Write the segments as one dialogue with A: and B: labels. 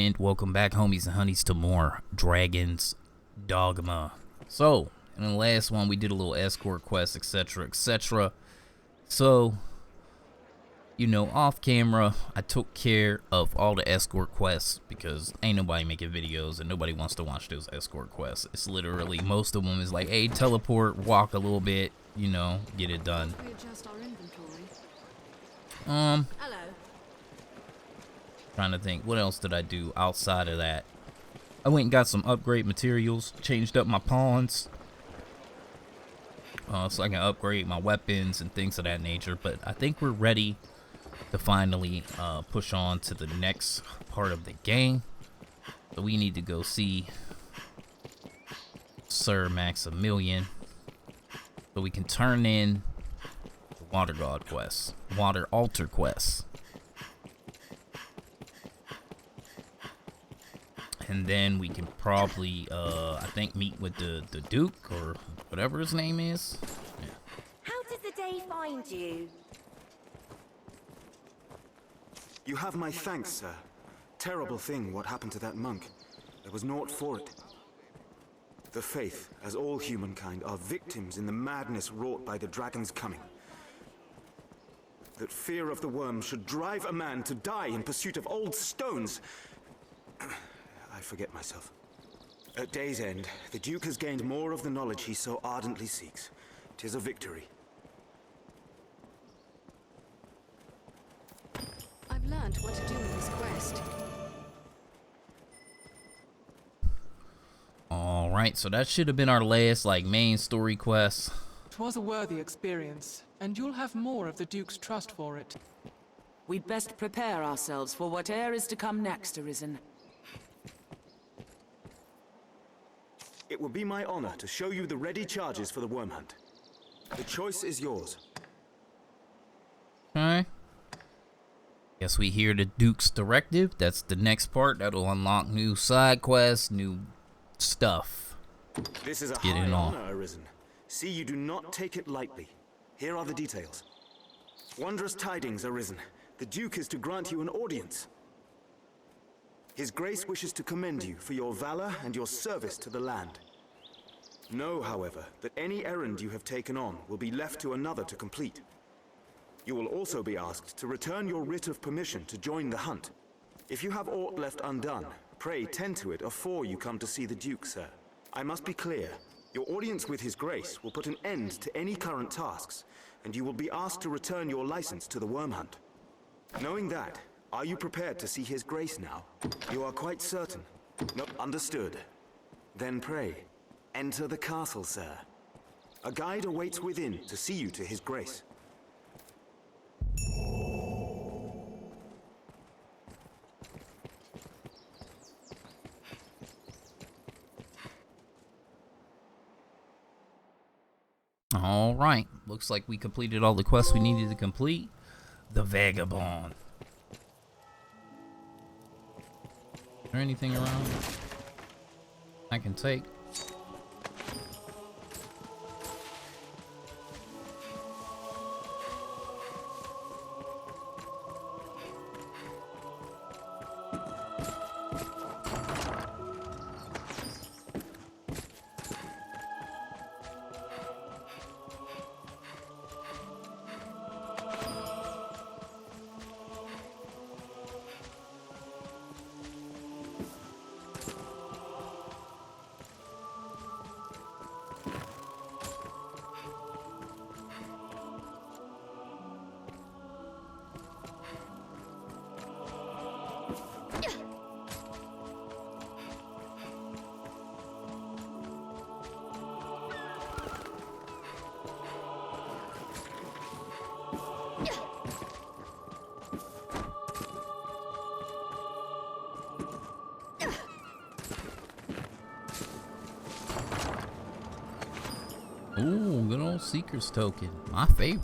A: And welcome back, homies and honeys, to more Dragon's Dogma. So, in the last one, we did a little escort quest, etc., etc. So, you know, off camera, I took care of all the escort quests because ain't nobody making videos and nobody wants to watch those escort quests. It's literally, most of them is like, hey, teleport, walk a little bit, you know, get it done.
B: Readjust our inventory.
C: Hello.
A: Trying to think, what else did I do outside of that? I went and got some upgrade materials, changed up my pawns, so I can upgrade my weapons and things of that nature. But I think we're ready to finally push on to the next part of the game. So we need to go see Sir Maximilian so we can turn in the Water God quest, Water Altar quest. And then we can probably, I think, meet with the Duke, or whatever his name is. Yeah.
C: How did the day find you?
D: You have my thanks, sir. Terrible thing what happened to that monk. There was naught for it. The Faith, as all humankind, are victims in the madness wrought by the dragon's coming. That fear of the worm should drive a man to die in pursuit of old stones. I forget myself. At day's end, the Duke has gained more of the knowledge he so ardently seeks. 'Tis a victory.
B: I've learned what to do in this quest.
A: Alright, so that should have been our last, like, main story quest.
E: 'Twas a worthy experience, and you'll have more of the Duke's trust for it.
F: We'd best prepare ourselves for whate'er is to come next, Arisen.
D: It will be my honor to show you the ready charges for the worm hunt. The choice is yours.
A: Okay. Guess we hear the Duke's directive. That's the next part. That'll unlock new side quests, new stuff.
D: This is a
A: Get
D: high
A: it on.
D: honor, Arisen. See, you do not take it lightly. Here are the details. Wondrous tidings, Arisen. The Duke is to grant you an audience. His Grace wishes to commend you for your valor and your service to the land. Know, however, that any errand you have taken on will be left to another to complete. You will also be asked to return your writ of permission to join the hunt. If you have aught left undone, pray tend to it afore you come to see the Duke, sir. I must be clear. Your audience with His Grace will put an end to any current tasks, and you will be asked to return your license to the worm hunt. Knowing that, are you prepared to see His Grace now? You are quite certain? No, understood. Then pray, enter the castle, sir. A guide awaits within to see you to His Grace.
A: Alright. Looks like we completed all the quests we needed to complete. The Vagabond. Is there anything around I can take? Ooh, good old Seeker's token. My favorite.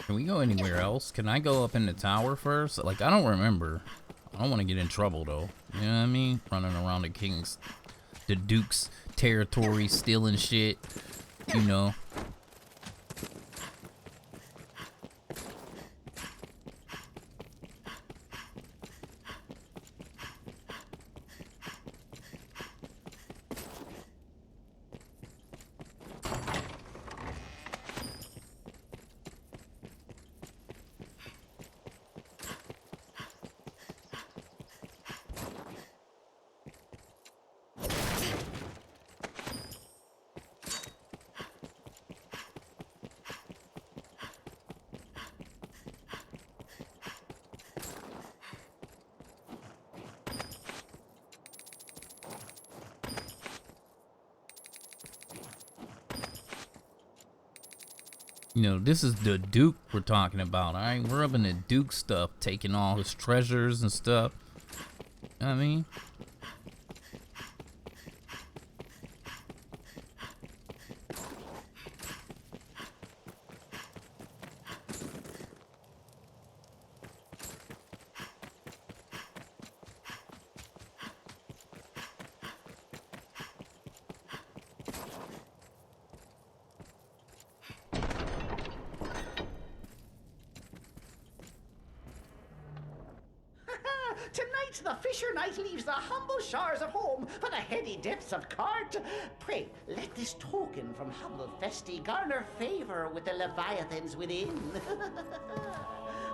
A: Can we go anywhere else? Can I go up in the tower first? Like, I don't remember. I don't want to get in trouble, though. You know what I mean? Running around the Duke's territory, stealing shit. You know. You know, this is the Duke we're talking about, alright? We're up in the Duke stuff, taking all his treasures and stuff. You know what I mean?
G: Tonight the fisher knight leaves the humble shores of home for the heady depths of Cart. Pray, let this token from humble Festi garner favor with the leviathans within.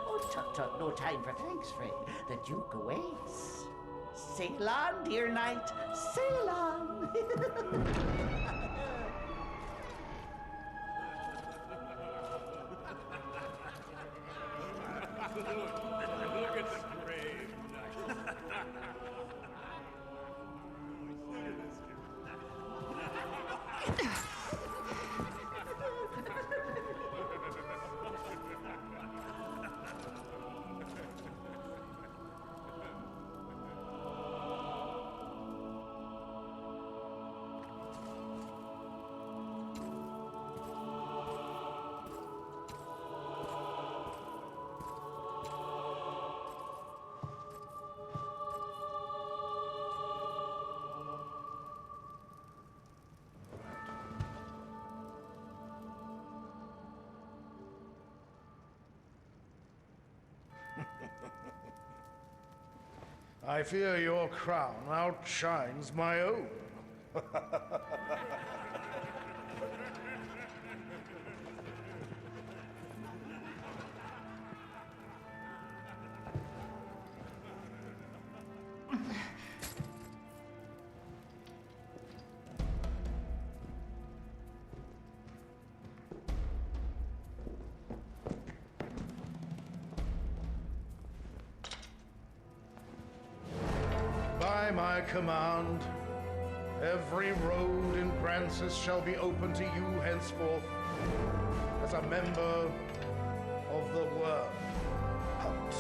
G: Oh, tut tut, no time for thanks, friend. The Duke awaits. Sail on, dear knight, sail on.
H: I fear your crown outshines my own. By my command, every road in Grancis shall be open to you henceforth as a member of the Worm Hunt.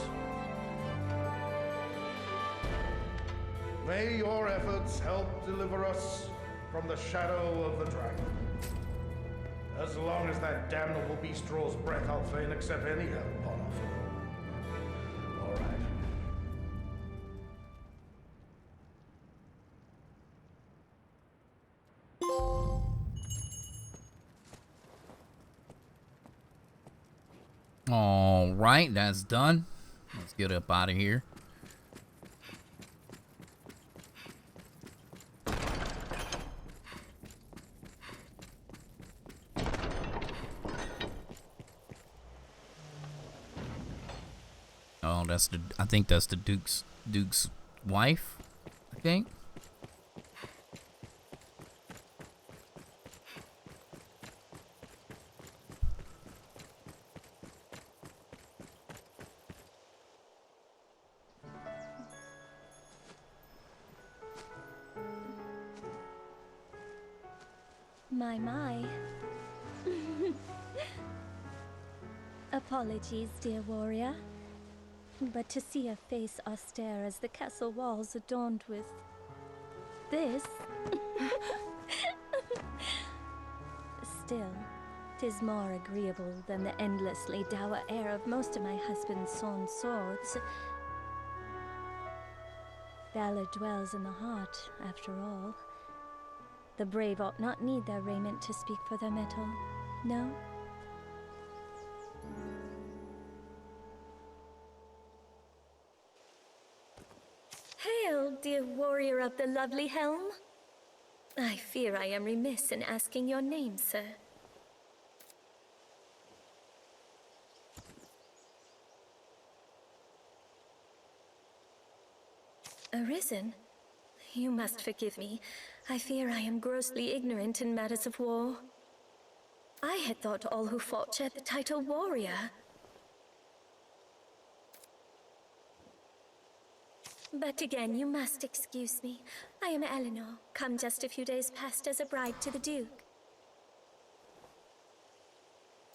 H: May your efforts help deliver us from the shadow of the dragon. As long as that damnable beast draws breath, I'll fain accept any help on offer. All right.
A: All right, that's done. Let's get up out of here. Oh, I think that's the Duke's wife, I think.
I: My. Apologies, dear warrior. But to see a face austere as the castle walls adorned with this... Still, 'Tis more agreeable than the endlessly dour air of most of my husband's sworn swords. Valor dwells in the heart, after all. The brave ought not need their raiment to speak for their mettle, no? Hail, dear warrior of the lovely helm. I fear I am remiss in asking your name, sir. Arisen? You must forgive me. I fear I am grossly ignorant in matters of war. I had thought all who fought shared the title warrior. But again, you must excuse me. I am Eleanor, come just a few days past as a bride to the Duke.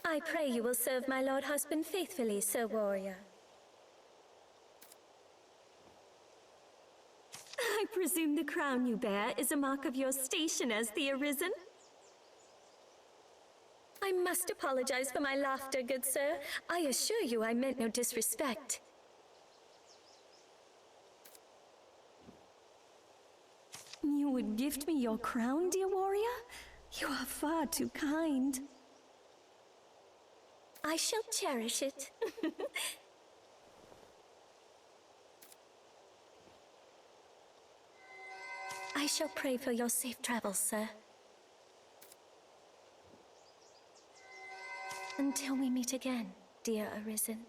I: I pray you will serve my lord husband faithfully, Sir Warrior. I presume the crown you bear is a mark of your station as the Arisen? I must apologize for my laughter, good sir. I assure you I meant no disrespect. You would gift me your crown, dear warrior? You are far too kind. I shall cherish it. I shall pray for your safe travels, sir. Until we meet again, dear Arisen.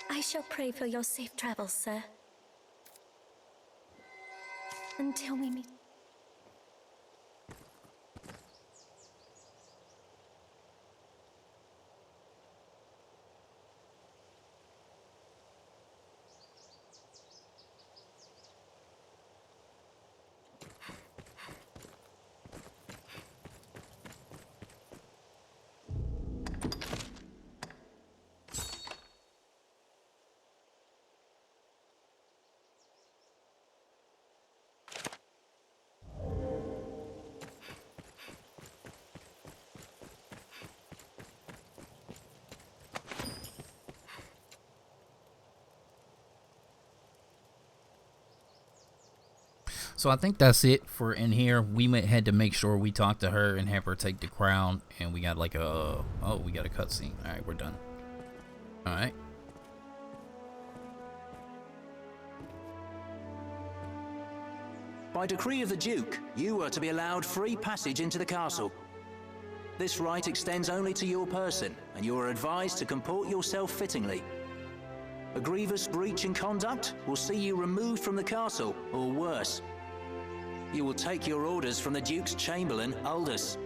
I: I shall pray for your safe travels, sir. Until we meet.
A: So I think that's it for in here. We had to make sure we talked to her and have her take the crown, and we got like a we got a cutscene. All right, we're done. All right.
J: By decree of the Duke, you are to be allowed free passage into the castle. This right extends only to your person, and you are advised to comport yourself fittingly. A grievous breach in conduct will see you removed from the castle, or worse. You will take your orders from the Duke's Chamberlain, Aldous.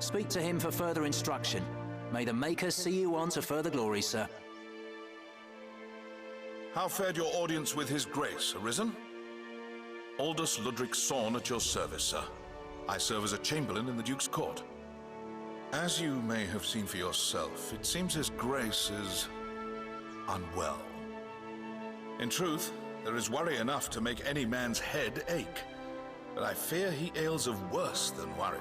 J: Speak to him for further instruction. May the Maker see you on to further glory, sir.
H: How fared your audience with His Grace, Arisen? Aldous Ludric Sorn at your service, sir. I serve as a Chamberlain in the Duke's court. As you may have seen for yourself, it seems His Grace is unwell. In truth, there is worry enough to make any man's head ache, but I fear he ails of worse than worry.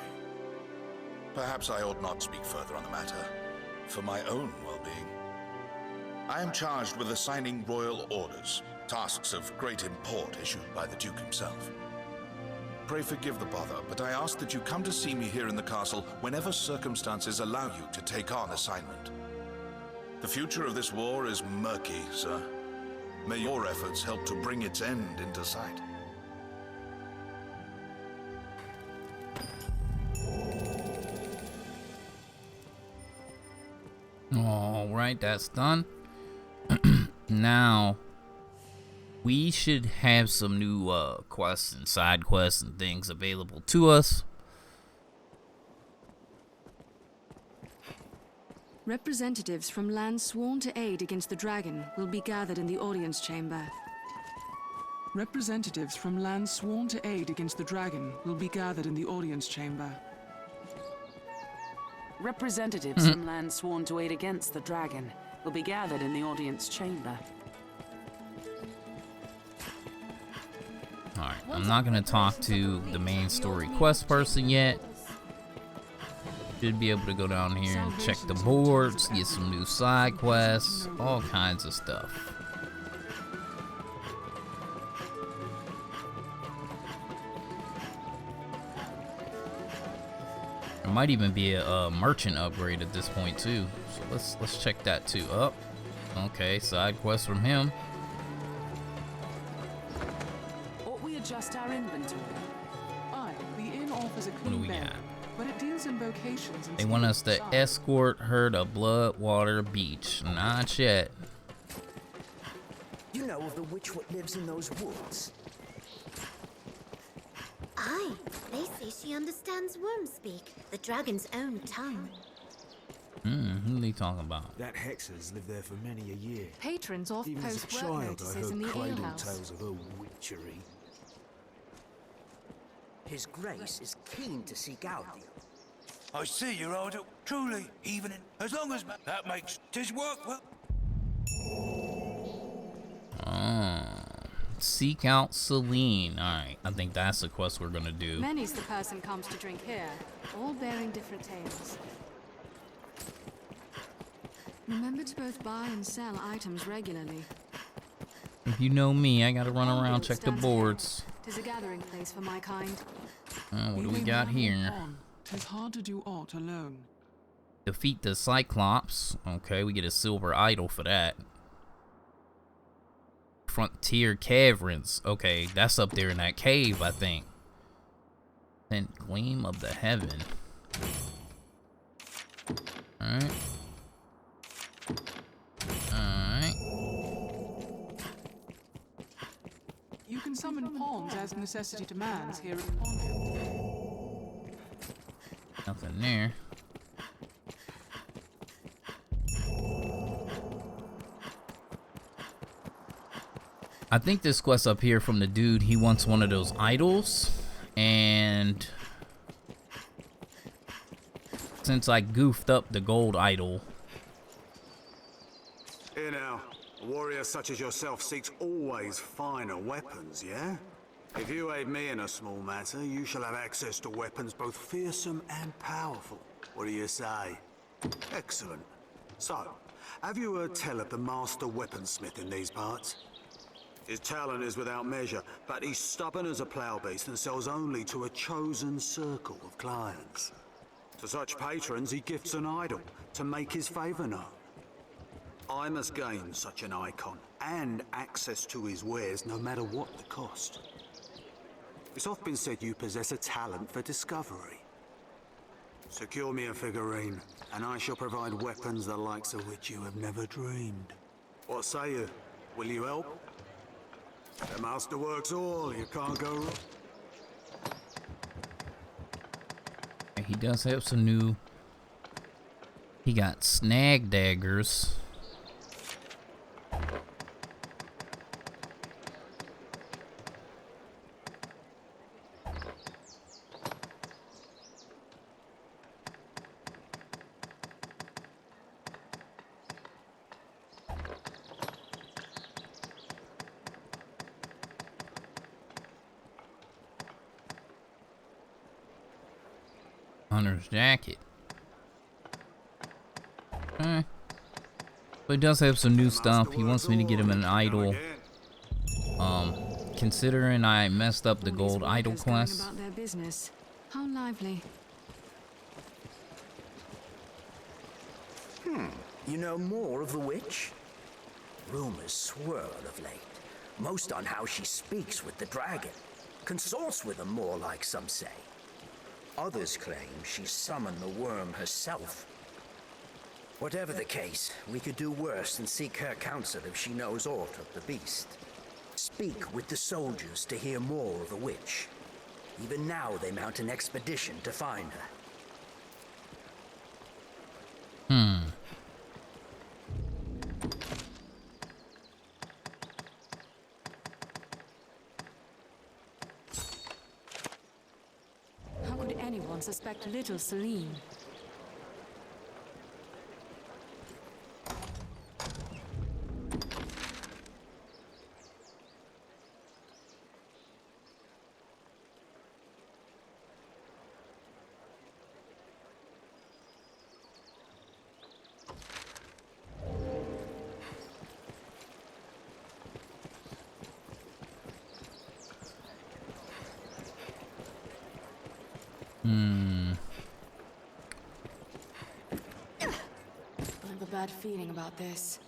H: Perhaps I ought not speak further on the matter, for my own well-being. I am charged with assigning royal orders, tasks of great import issued by the Duke himself. Pray forgive the bother, but I ask that you come to see me here in the castle whenever circumstances allow you to take on assignment. The future of this war is murky, sir. May your efforts help to bring its end into sight.
A: Alright, that's done. Now, we should have some new quests and side quests and things available to us.
B: Representatives from lands sworn to aid against the dragon will be gathered in the audience chamber.
E: Representatives from lands sworn to aid against the dragon will be gathered in the audience chamber.
F: Representatives from lands sworn to aid against the dragon will be gathered in the audience chamber.
A: Alright, I'm not gonna talk to the main story quest person yet. Should be able to go down here and check the boards, get some new side quests, all kinds of stuff. There might even be a merchant upgrade at this point too. So let's check that too. Up. Okay, side quest from him.
F: Ought we adjust our inventory?
E: Aye, the inn offers a
A: What do
E: clean
A: we
E: bed,
A: got?
E: but it deals in vocations and
A: They want us to
E: size.
A: escort her to Bloodwater Beach. Not yet.
K: You know of the witch what lives in those woods?
C: Aye, they say she understands worm speak, the dragon's own tongue.
A: Who are they talking about?
L: That hexer's lived there for many a year.
B: Patrons off
L: Even as a
B: post work
L: child, I
B: notices
L: heard
B: in the
L: cradle
B: alehouse.
L: tales of her witchery.
K: His Grace is keen to seek out the...
M: I see you ride it truly, evening. As long as that makes 'tis work well.
A: Seek out Celine. Alright, I think that's the quest we're gonna do.
B: Many's the person comes to drink here, all bearing different tales. Remember to both buy and sell items regularly.
A: If you know me, I gotta run around, check the boards.
B: Tis a gathering place for my kind.
A: What do we got here?
E: Tis hard to do aught alone.
A: Defeat the Cyclops. Okay, we get a silver idol for that. Frontier Caverns. Okay, that's up there in that cave, I think. Then Gleam of the Heaven. Alright. Alright.
E: You can summon pawns as necessity demands here at Pawnhill.
A: Nothing there. I think this quest up here from the dude, he wants one of those idols, and since I goofed up the gold idol.
N: Here now, a warrior such as yourself seeks always finer weapons, yeah? If you aid me in a small matter, you shall have access to weapons both fearsome and powerful. What do you say? Excellent. So, have you heard tell of the master weaponsmith in these parts? His talent is without measure, but he's stubborn as a plough beast and sells only to a chosen circle of clients. To such patrons, he gifts an idol to make his favor known. I must gain such an icon and access to his wares no matter what the cost. It's often been said you possess a talent for discovery. Secure me a figurine, and I shall provide weapons the likes of which you have never dreamed. What say you? Will you help? The master works all, you can't go wrong.
A: He does have some new... He got snag daggers. Hunter's jacket. Okay. But he does have some new stuff. He wants me to get him an idol. Considering I messed up the gold idol quest.
B: About their business. How lively.
K: You know more of the witch? Rumors swirl of late, most on how she speaks with the dragon. Consorts with him more, like some say. Others claim she summoned the worm herself. Whatever the case, we could do worse than seek her counsel if she knows aught of the beast. Speak with the soldiers to hear more of the witch. Even now they mount an expedition to find her.
B: How could anyone suspect little Celine? I have a bad feeling about this.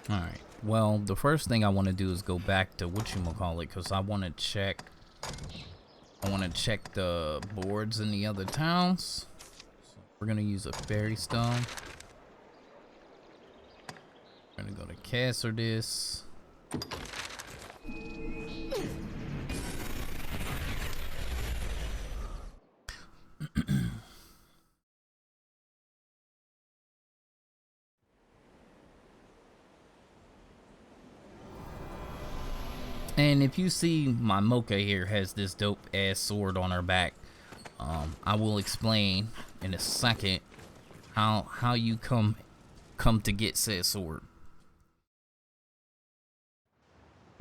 A: Alright. Well, the first thing I want to do is go back to whatchamacallit, because I want to check the boards in the other towns. So we're gonna use a fairy stone. We're gonna go to Cassardis. And if you see my Mocha here has this dope ass sword on her back, I will explain in a second how you come to get said sword.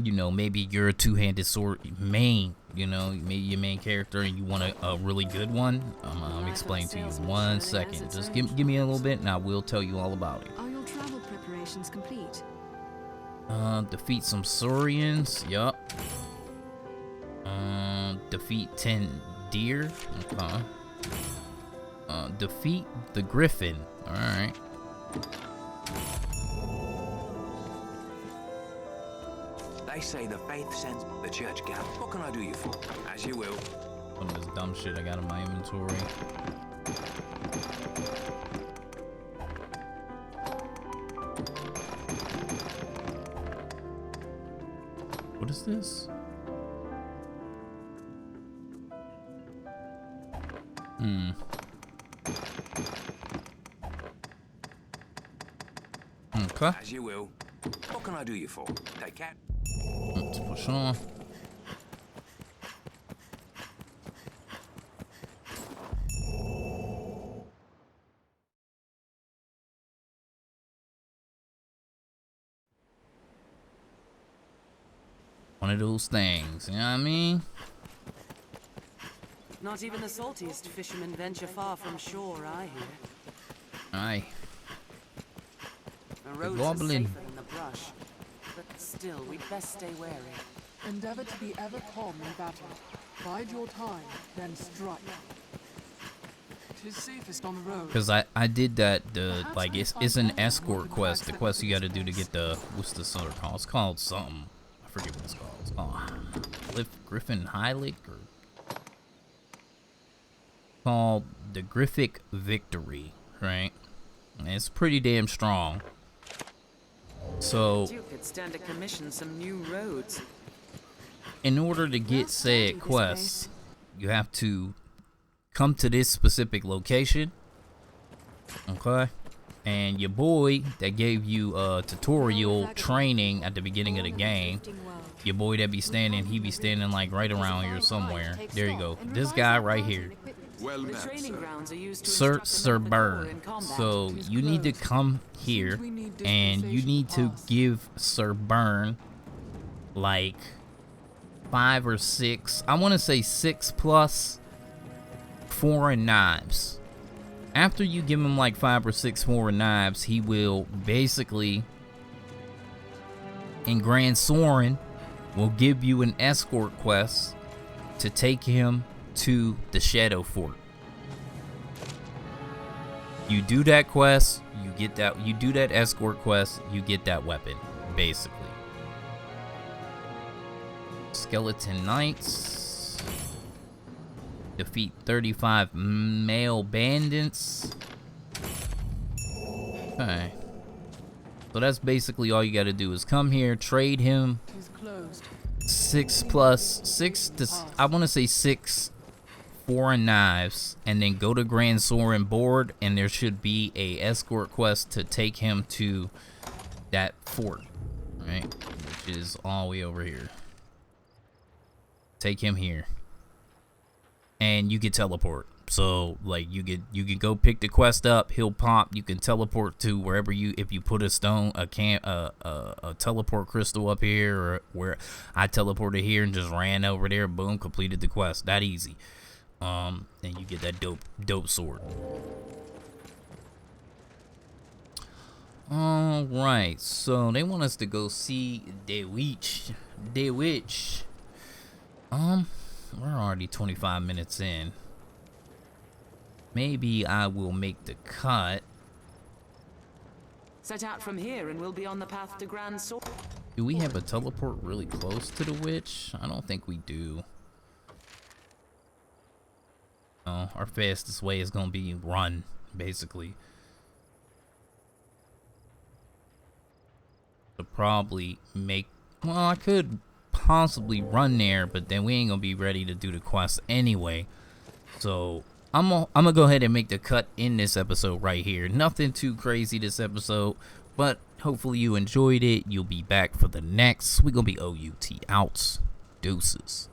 A: You know, maybe you're a two-handed sword main, you know, maybe your main character and you want a really good one. I'm explain to you 1 second. Just give me a little bit and I will tell you all about it.
B: Are your travel preparations complete?
A: Defeat some Saurians, yup. Defeat 10 deer, okay. Defeat the Griffin, alright.
J: They say the faith sends the church gap. What can I do you for? As you will.
A: Some of this dumb shit I got in my inventory. What is this? Okay.
J: As you will. What can I do you for? Take care.
A: Let's push on. One of those things, you know what I mean?
F: Not even the saltiest fishermen venture far from shore, I hear.
A: Aye.
F: The roads are safer than the brush, but still, we'd best stay wary.
E: Endeavor to be ever calm in battle. Bide your time, then strike. It is safest on the road.
A: Because I did that, like, it's an escort quest. The quest you gotta do to get the, what's this other called? It's called something. I forget what it's called. It's called Griffin Heilig, or called the Griffic Victory, right? And it's pretty damn strong. So,
F: You could stand to commission some new roads.
A: in order to get said quest, you have to come to this specific location, okay? And your boy that gave you tutorial training at the beginning of the game, your boy that be standing, he be standing like right around here somewhere. There you go. This guy right here. Sir Byrne. So you need to come here and you need to give Sir Byrne like 5 or 6, I want to say 6 plus foreign knives. After you give him like 5 or 6 foreign knives, he will basically, in Grand Soren, will give you an escort quest to take him to the Shadow Fort. You do that quest, you get that. You do that escort quest, you get that weapon, basically. Skeleton Knights. Defeat 35 male bandits. Okay. So that's basically all you gotta do is come here, trade him 6 plus 6 to, I want to say 6 foreign knives, and then go to Grand Soren board, and there should be a escort quest to take him to that fort, right? Which is all the way over here. Take him here. And you can teleport. So like you can go pick the quest up, he'll pop, you can teleport to wherever you, if you put a stone, a teleport crystal up here, or where I teleported here and just ran over there, boom, completed the quest. That easy. And you get that dope sword. All right, so they want us to go see the witch. we're already 25 minutes in. Maybe I will make the cut.
F: Set out from here and we'll be on the path to Grand Sword.
A: Do we have a teleport really close to the witch? I don't think we do. No, our fastest way is gonna be run, basically. To probably make, well, I could possibly run there, but then we ain't gonna be ready to do the quest anyway. So I'm gonna go ahead and make the cut in this episode right here. Nothing too crazy this episode, but hopefully you enjoyed it. You'll be back for the next. We're gonna be OUT out. Deuces.